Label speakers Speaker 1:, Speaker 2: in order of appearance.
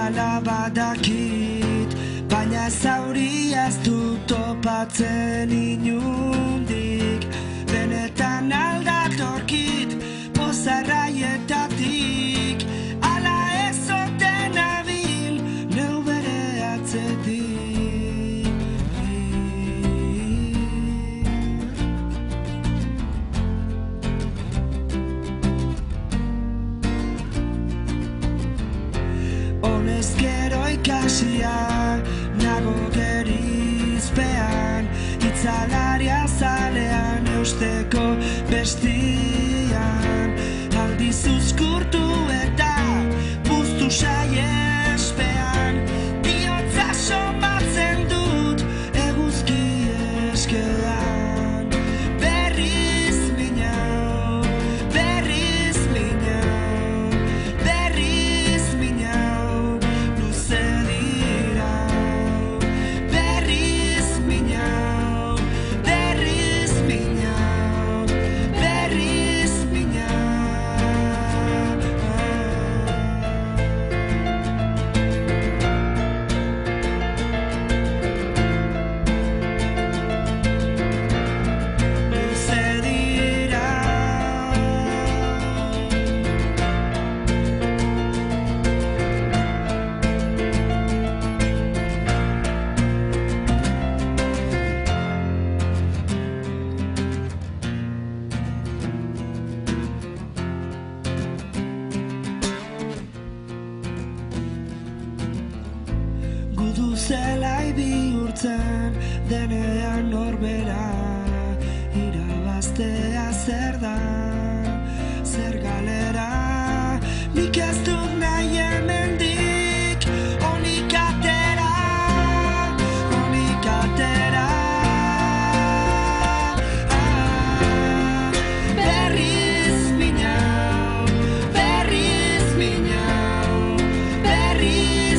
Speaker 1: Hala badakit, baina zauria ez dut topatzen inundik. Benetan aldatorkit, pozarraietatik, hala ez oten nabil, neu bere atzetik. Honezkero ikasia, nago gerizpean, itzalaria zalean eusteko bestian. Aldiz uzkurtu eta puztu saiespean, bihotza somatzen dut eguzki eskean. Berriz minau, berriz minau, berriz minau, luze dira. Berriz minau, berriz minau, berriz minau. Luze dira. Gudu zelai bihurtzen denean norbera, irabaztea zer da, zer galera. Nik ez dut nahi hemendik, onik atera, onik atera. Berriz minau, berriz minau, berriz